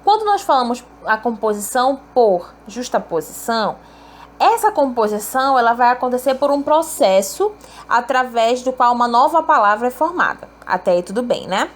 Quando nós falamos a composição por justaposição, essa composição ela vai acontecer por um processo através do qual uma nova palavra é formada. Até aí tudo bem, né?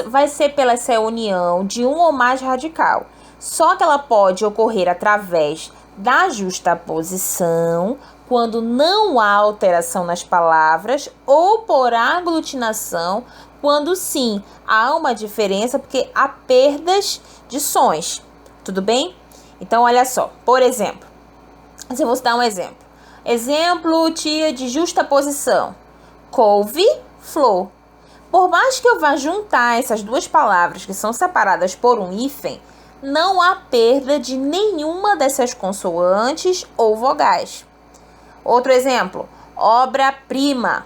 Vai ser pela essa união de um ou mais radical. Só que ela pode ocorrer através da justaposição, quando não há alteração nas palavras, ou por aglutinação, quando sim há uma diferença, porque há perdas de sons. Tudo bem? Então, olha só. Por exemplo, eu vou dar um exemplo. Exemplo, tia, de justaposição. Couve, flor. Por mais que eu vá juntar essas duas palavras que são separadas por um hífen, não há perda de nenhuma dessas consoantes ou vogais. Outro exemplo, obra-prima,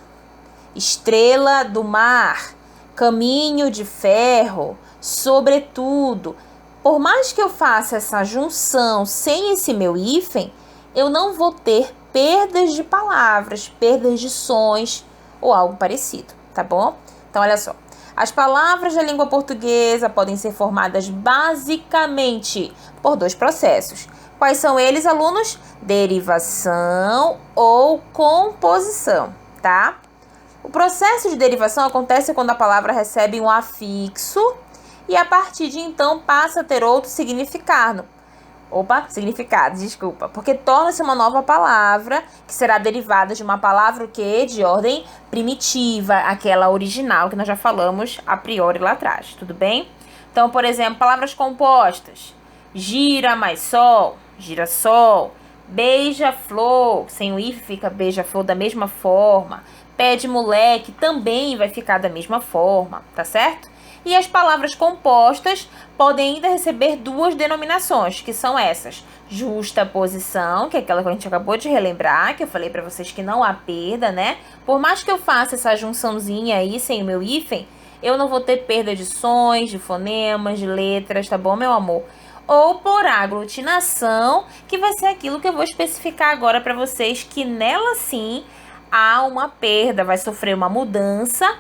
estrela do mar, caminho de ferro, sobretudo. Por mais que eu faça essa junção sem esse meu hífen, eu não vou ter perdas de palavras, perdas de sons ou algo parecido, tá bom? Então, olha só. As palavras da língua portuguesa podem ser formadas basicamente por dois processos. Quais são eles, alunos? Derivação ou composição, tá? O processo de derivação acontece quando a palavra recebe um afixo e a partir de então passa a ter outro significado. Porque torna-se uma nova palavra que será derivada de uma palavra de ordem primitiva, aquela original que nós já falamos a priori lá atrás, tudo bem? Então, por exemplo, palavras compostas: gira mais sol, girassol, beija-flor, sem o if fica beija-flor da mesma forma, pé de moleque também vai ficar da mesma forma, tá certo? E as palavras compostas podem ainda receber duas denominações, que são essas: justaposição, que é aquela que a gente acabou de relembrar, que eu falei para vocês que não há perda, né? Por mais que eu faça essa junçãozinha aí sem o meu hífen, eu não vou ter perda de sons, de fonemas, de letras, tá bom, meu amor? Ou por aglutinação, que vai ser aquilo que eu vou especificar agora para vocês, que nela sim há uma perda, vai sofrer uma mudança,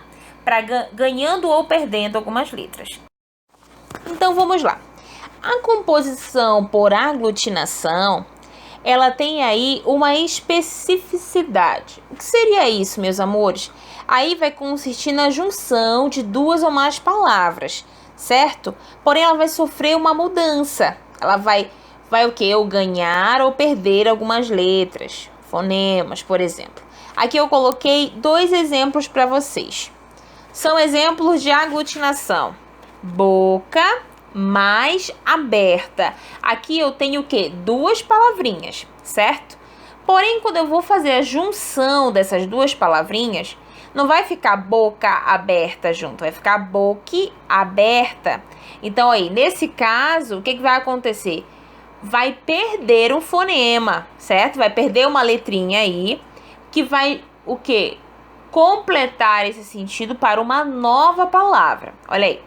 ganhando ou perdendo algumas letras. Então, vamos lá. A composição por aglutinação, ela tem aí uma especificidade. O que seria isso, meus amores? Aí vai consistir na junção de duas ou mais palavras, certo? Porém, ela vai sofrer uma mudança. Ela vai o quê? Ou ganhar ou perder algumas letras, fonemas, por exemplo. Aqui eu coloquei dois exemplos para vocês. São exemplos de aglutinação. Boca mais aberta. Aqui eu tenho o quê? Duas palavrinhas, certo? Porém, quando eu vou fazer a junção dessas duas palavrinhas, não vai ficar boca aberta junto, vai ficar boque aberta. Então, aí, nesse caso, o que vai acontecer? Vai perder um fonema, certo? Vai perder uma letrinha aí, que vai o quê? Completar esse sentido para uma nova palavra. Olha aí.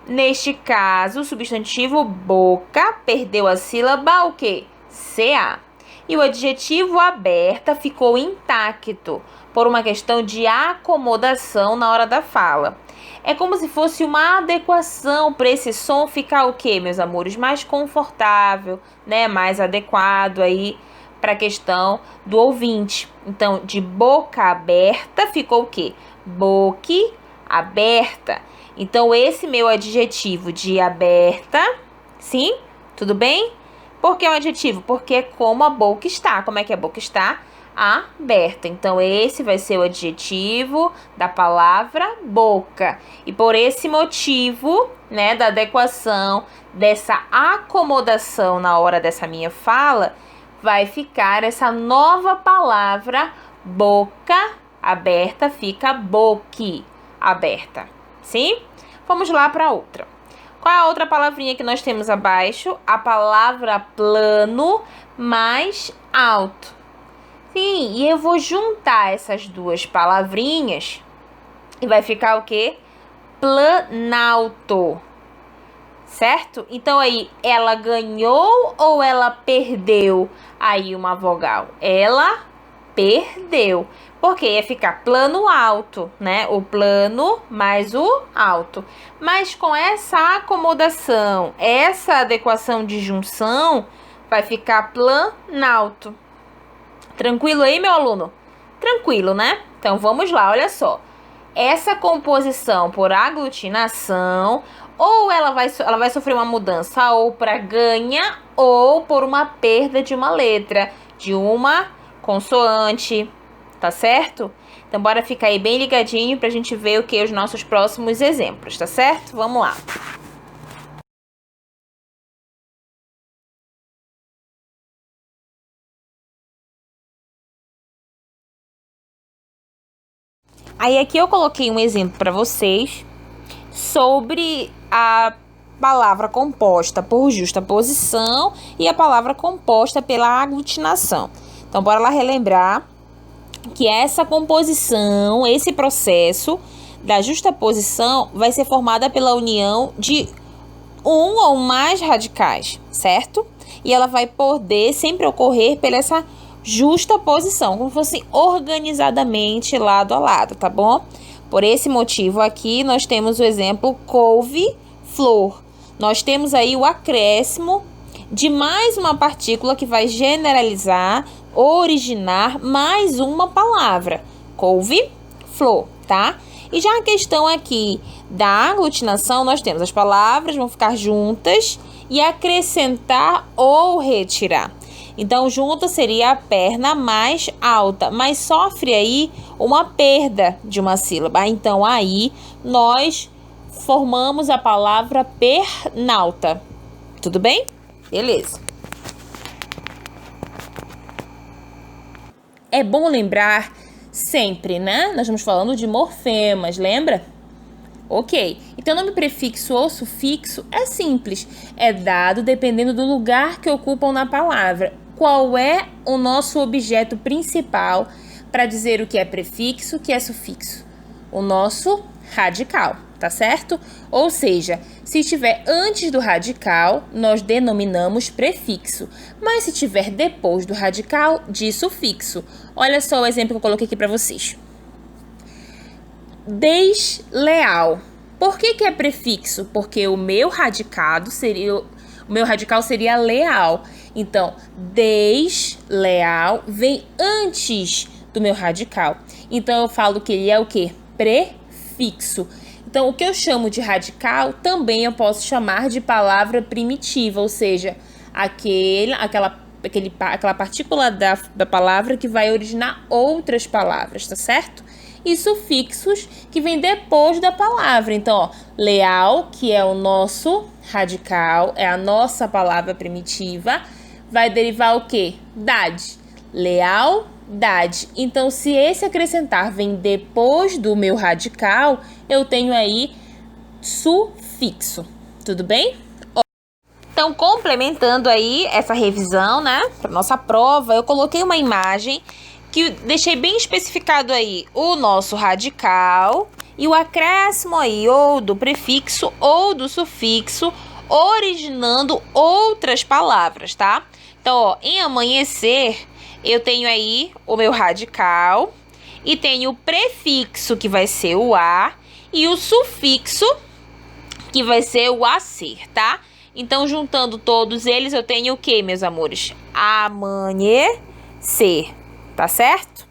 Neste caso, o substantivo boca perdeu a sílaba o quê? CA. E o adjetivo aberta ficou intacto por uma questão de acomodação na hora da fala. É como se fosse uma adequação para esse som ficar o quê, meus amores? Mais confortável, né? Mais adequado aí para a questão do ouvinte. Então, de boca aberta ficou o quê? Boque aberta. Então, esse meu adjetivo de aberta, sim? Tudo bem? Por que é um adjetivo? Porque é como a boca está. Como é que a boca está? Aberta. Então, esse vai ser o adjetivo da palavra boca. E por esse motivo, né, da adequação, dessa acomodação na hora dessa minha fala, vai ficar essa nova palavra boca aberta, fica boque aberta, sim? Vamos lá para outra. Qual é a outra palavrinha que nós temos abaixo? A palavra plano mais alto. Sim, e eu vou juntar essas duas palavrinhas e vai ficar o quê? Planalto. Certo? Então, aí, ela ganhou ou ela perdeu aí uma vogal? Ela perdeu. Porque ia ficar plano alto, né? O plano mais o alto. Mas com essa acomodação, essa adequação de junção, vai ficar planalto. Tranquilo aí, meu aluno? Tranquilo, né? Então, vamos lá, olha só. Essa composição por aglutinação, ou ela vai sofrer uma mudança ou para ganha, ou por uma perda de uma letra, de uma consoante, tá certo? Então, bora ficar aí bem ligadinho pra gente ver o que os nossos próximos exemplos, tá certo? Vamos lá. Aí aqui eu coloquei um exemplo para vocês sobre a palavra composta por justaposição e a palavra composta pela aglutinação. Então, bora lá relembrar que essa composição, esse processo da justaposição vai ser formada pela união de um ou mais radicais, certo? E ela vai poder sempre ocorrer pela essa justaposição, como se fosse organizadamente lado a lado, tá bom? Por esse motivo aqui, nós temos o exemplo couve-flor. Nós temos aí o acréscimo de mais uma partícula que vai generalizar, originar mais uma palavra. Couve-flor, tá? E já a questão aqui da aglutinação, nós temos as palavras vão ficar juntas e acrescentar ou retirar. Então, junta seria a perna mais alta, mas sofre aí uma perda de uma sílaba. Então, aí nós formamos a palavra pernalta. Tudo bem? Beleza. É bom lembrar sempre, né? Nós estamos falando de morfemas, lembra? Ok. Então, nome prefixo ou sufixo é simples. É dado dependendo do lugar que ocupam na palavra. Qual é o nosso objeto principal para dizer o que é prefixo, o que é sufixo? O nosso radical, tá certo? Ou seja, se estiver antes do radical, nós denominamos prefixo. Mas se estiver depois do radical, de sufixo. Olha só o exemplo que eu coloquei aqui para vocês. Desleal. Por que é prefixo? Porque o meu radical seria leal. Então, desleal vem antes do meu radical. Então, eu falo que ele é o quê? Prefixo. Então, o que eu chamo de radical, também eu posso chamar de palavra primitiva, ou seja, aquela partícula da palavra que vai originar outras palavras, tá certo? E sufixos que vem depois da palavra. Então, ó, leal, que é o nosso radical, é a nossa palavra primitiva, vai derivar o quê? Dade. Lealdade. Então, se esse acrescentar vem depois do meu radical, eu tenho aí sufixo. Tudo bem? Então, complementando aí essa revisão, né, para nossa prova, eu coloquei uma imagem que deixei bem especificado aí o nosso radical e o acréscimo aí ou do prefixo ou do sufixo, originando outras palavras, tá? Então, ó, em amanhecer, eu tenho aí o meu radical e tenho o prefixo, que vai ser o a, e o sufixo, que vai ser o a ser, tá? Então, juntando todos eles, eu tenho o quê, meus amores? Amanhecer, tá certo?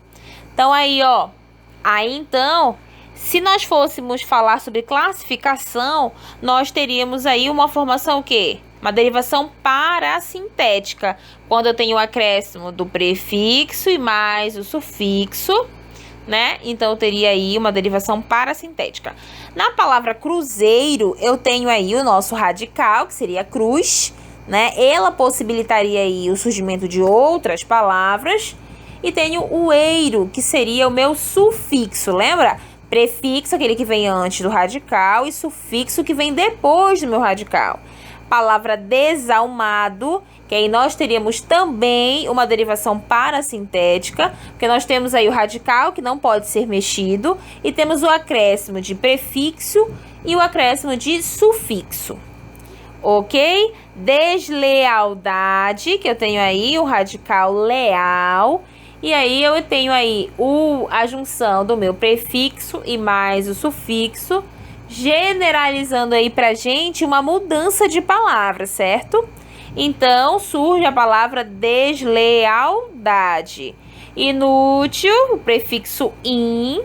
Então, aí, ó, então, se nós fôssemos falar sobre classificação, nós teríamos aí uma formação o quê? Uma derivação parassintética, quando eu tenho o acréscimo do prefixo e mais o sufixo, né? Então, eu teria aí uma derivação parassintética. Na palavra cruzeiro, eu tenho aí o nosso radical, que seria cruz, né? Ela possibilitaria aí o surgimento de outras palavras. E tenho o eiro, que seria o meu sufixo, lembra? Prefixo, aquele que vem antes do radical, e sufixo, que vem depois do meu radical. Palavra desalmado, que aí nós teríamos também uma derivação parassintética, porque nós temos aí o radical, que não pode ser mexido, e temos o acréscimo de prefixo e o acréscimo de sufixo. Ok? Deslealdade, que eu tenho aí o radical leal, E aí eu tenho aí a junção do meu prefixo e mais o sufixo, generalizando aí pra gente uma mudança de palavra, certo? Então surge a palavra deslealdade. Inútil, o prefixo in.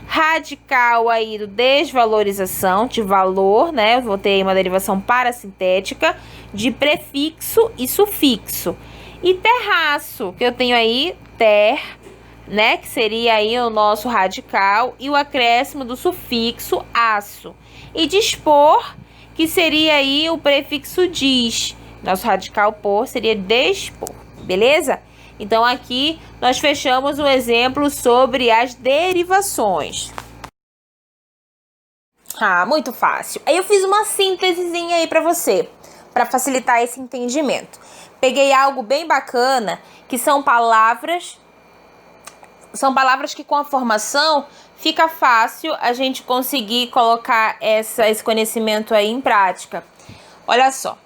Radical aí do desvalorização de valor, né? Eu vou ter uma derivação parasintética de prefixo e sufixo. E terraço, que eu tenho aí ter, né? Que seria aí o nosso radical e o acréscimo do sufixo aço. E dispor, que seria aí o prefixo dis. Nosso radical por seria despor, beleza? Então, aqui nós fechamos um exemplo sobre as derivações. Ah, muito fácil. Aí eu fiz uma síntesezinha aí para você, para facilitar esse entendimento. Peguei algo bem bacana, que são palavras que com a formação fica fácil a gente conseguir colocar esse conhecimento aí em prática. Olha só.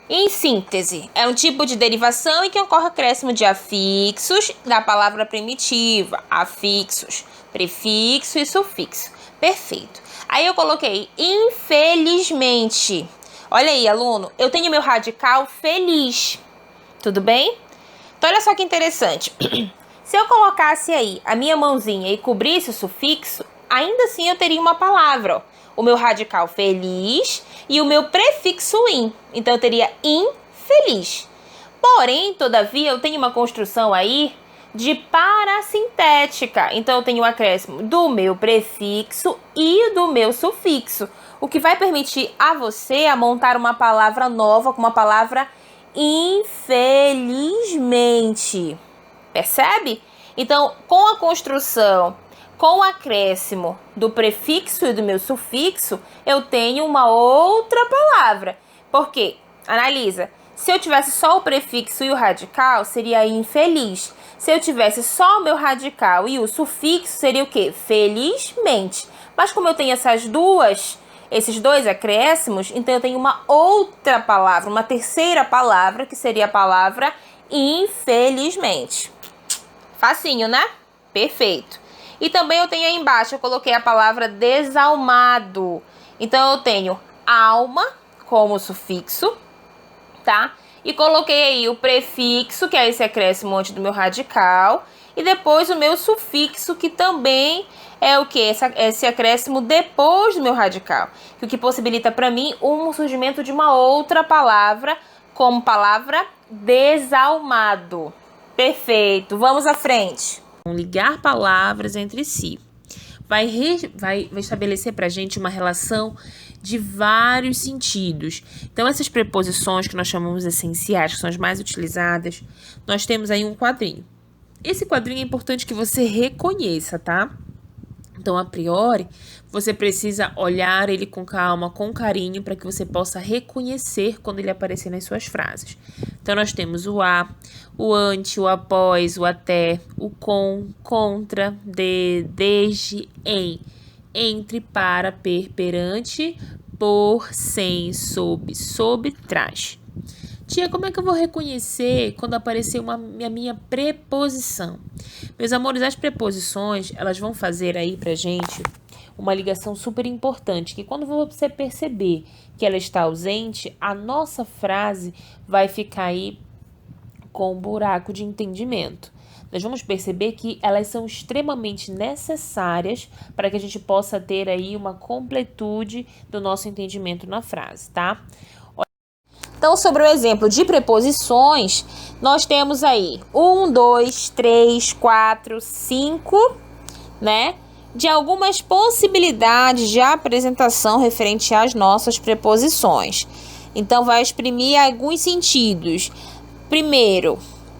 Em síntese, é um tipo de derivação em que ocorre acréscimo de afixos da palavra primitiva, afixos, prefixo e sufixo. Perfeito. Aí eu coloquei infelizmente. Olha aí, aluno, eu tenho meu radical feliz. Tudo bem? Então, olha só que interessante. Se eu colocasse aí a minha mãozinha e cobrisse o sufixo, ainda assim eu teria uma palavra, ó. O meu radical feliz e o meu prefixo in. Então, eu teria infeliz. Porém, todavia, eu tenho uma construção aí de parasintética. Então, eu tenho o acréscimo do meu prefixo e do meu sufixo, o que vai permitir a você a montar uma palavra nova com uma palavra infelizmente. Percebe? Então, com a construção, com o acréscimo do prefixo e do meu sufixo, eu tenho uma outra palavra. Por quê? Analisa. Se eu tivesse só o prefixo e o radical, seria infeliz. Se eu tivesse só o meu radical e o sufixo, seria o quê? Felizmente. Mas como eu tenho esses dois acréscimos, então eu tenho uma outra palavra, uma terceira palavra, que seria a palavra infelizmente. Facinho, né? Perfeito. E também eu tenho aí embaixo, eu coloquei a palavra desalmado. Então, eu tenho alma como sufixo, tá? E coloquei aí o prefixo, que é esse acréscimo antes do meu radical. E depois o meu sufixo, que também é o quê? Esse acréscimo depois do meu radical. O que possibilita para mim um surgimento de uma outra palavra, como palavra desalmado. Perfeito. Vamos à frente. Ligar palavras entre si. Vai estabelecer para a gente uma relação de vários sentidos. Então, essas preposições que nós chamamos essenciais, que são as mais utilizadas, nós temos aí um quadrinho. Esse quadrinho é importante que você reconheça, tá? Então, a priori, você precisa olhar ele com calma, com carinho, para que você possa reconhecer quando ele aparecer nas suas frases. Então, nós temos o a, o ante, o após, o até, o com, contra, de, desde, em, entre, para, perante, por, sem, sob, trás. Tia, como é que eu vou reconhecer quando aparecer a minha preposição? Meus amores, as preposições, elas vão fazer aí pra gente uma ligação super importante, que quando você perceber que ela está ausente, a nossa frase vai ficar aí com um buraco de entendimento. Nós vamos perceber que elas são extremamente necessárias para que a gente possa ter aí uma completude do nosso entendimento na frase, tá? Então, sobre o exemplo de preposições, nós temos aí 1, 2, 3, 4, 5, né? De algumas possibilidades de apresentação referente às nossas preposições. Então, vai exprimir alguns sentidos. Primeiro,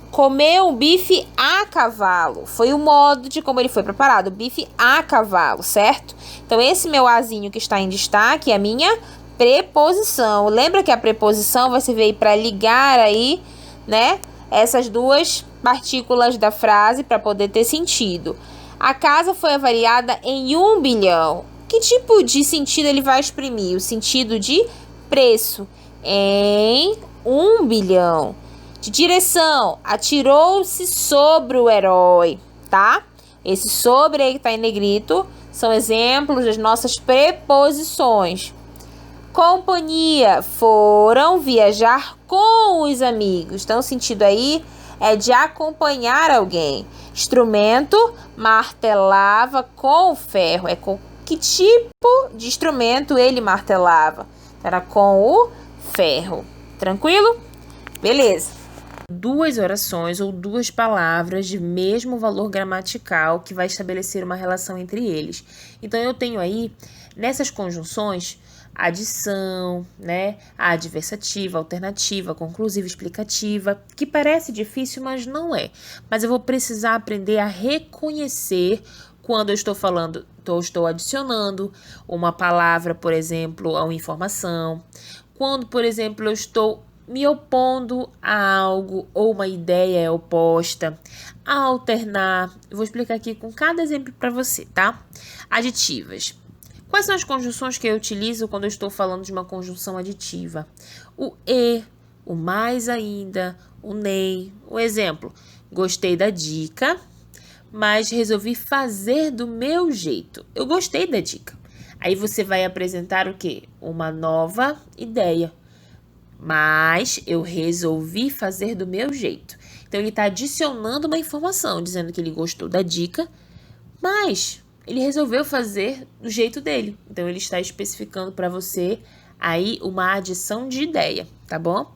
comer um bife a cavalo. Foi o modo de como ele foi preparado, bife a cavalo, certo? Então, esse meu azinho que está em destaque é a minha preposição. Lembra que a preposição vai servir para ligar aí, né, essas duas partículas da frase para poder ter sentido. A casa foi avaliada em 1 bilhão. Que tipo de sentido ele vai exprimir? O sentido de preço em 1 bilhão. De direção, atirou-se sobre o herói, tá? Esse sobre aí que tá em negrito são exemplos das nossas preposições. Companhia, foram viajar com os amigos. Então, o sentido aí é de acompanhar alguém. Instrumento, martelava com o ferro. É com que tipo de instrumento ele martelava? Era com o ferro. Tranquilo? Beleza. Duas orações ou duas palavras de mesmo valor gramatical que vai estabelecer uma relação entre eles. Então, eu tenho aí, nessas conjunções, adição, né? A adversativa, alternativa, conclusiva, explicativa, que parece difícil, mas não é. Mas eu vou precisar aprender a reconhecer quando eu estou falando, estou adicionando uma palavra, por exemplo, a uma informação. Quando, por exemplo, eu estou me opondo a algo ou uma ideia é oposta, a alternar. Eu vou explicar aqui com cada exemplo para você, tá? Aditivas. Quais são as conjunções que eu utilizo quando eu estou falando de uma conjunção aditiva? O e, o mais ainda, o nem. O exemplo, gostei da dica, mas resolvi fazer do meu jeito. Eu gostei da dica. Aí você vai apresentar o quê? Uma nova ideia. Mas eu resolvi fazer do meu jeito. Então, ele está adicionando uma informação, dizendo que ele gostou da dica, mas ele resolveu fazer do jeito dele. Então, ele está especificando para você aí uma adição de ideia, tá bom?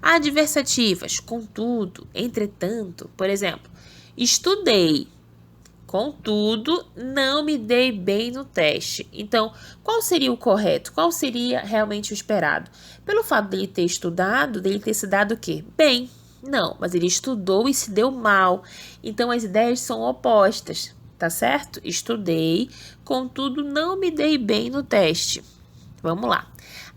Adversativas, contudo, entretanto, por exemplo, estudei. Contudo, não me dei bem no teste. Então, qual seria o correto? Qual seria realmente o esperado? Pelo fato dele ter estudado, dele ter se dado o quê? Bem. Não, mas ele estudou e se deu mal. Então, as ideias são opostas, tá certo? Estudei, contudo, não me dei bem no teste. Vamos lá.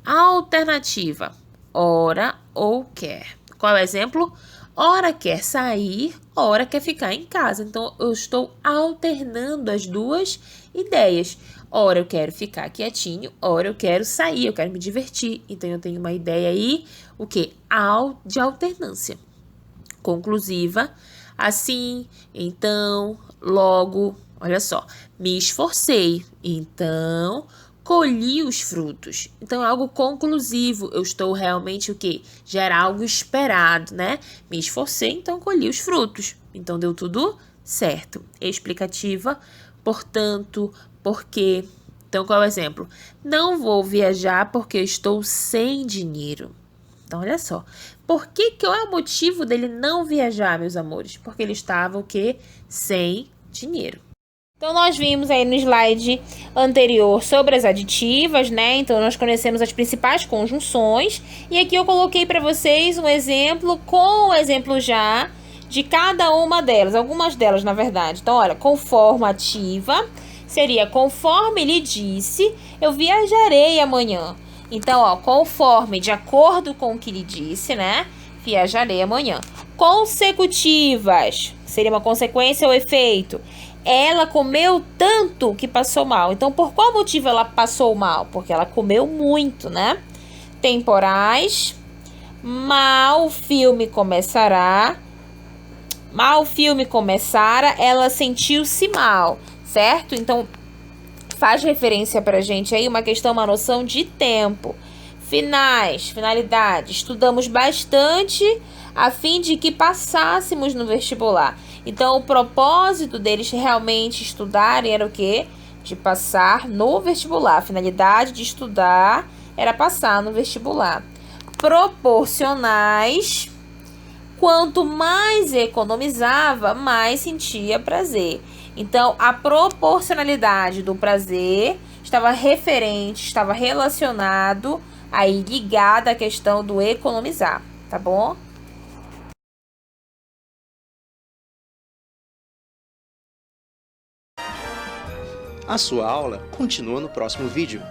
Alternativa, ora ou quer. Qual é o exemplo? Ora quer sair, ora quer ficar em casa. Então, eu estou alternando as duas ideias. Ora eu quero ficar quietinho, ora eu quero sair, eu quero me divertir. Então, eu tenho uma ideia aí, o quê? De alternância. Conclusiva, assim, então, logo, olha só, me esforcei, então colhi os frutos. Então, é algo conclusivo. Eu estou realmente o quê? Gerar algo esperado, né? Me esforcei, então colhi os frutos. Então, deu tudo certo. Explicativa, portanto, porque. Então, qual é o exemplo? Não vou viajar porque estou sem dinheiro. Então, olha só. Qual é o motivo dele não viajar, meus amores? Porque ele estava o quê? Sem dinheiro. Então, nós vimos aí no slide anterior sobre as aditivas, né? Então, nós conhecemos as principais conjunções. E aqui eu coloquei para vocês um exemplo com o exemplo já de cada uma delas. Algumas delas, na verdade. Então, olha, conformativa seria conforme lhe disse, eu viajarei amanhã. Então, ó, conforme, de acordo com o que lhe disse, né? Viajarei amanhã. Consecutivas seria uma consequência ou efeito. Ela comeu tanto que passou mal. Então, por qual motivo ela passou mal? Porque ela comeu muito, né? Temporais. Mal o filme começará. Mal o filme começara, ela sentiu-se mal, certo? Então, faz referência pra gente aí uma questão, uma noção de tempo. Finais, finalidade. Estudamos bastante a fim de que passássemos no vestibular. Então, o propósito deles realmente estudarem era o quê? De passar no vestibular. A finalidade de estudar era passar no vestibular. Proporcionais. Quanto mais economizava, mais sentia prazer. Então, a proporcionalidade do prazer estava referente, estava relacionado, aí ligada à questão do economizar, tá bom? A sua aula continua no próximo vídeo.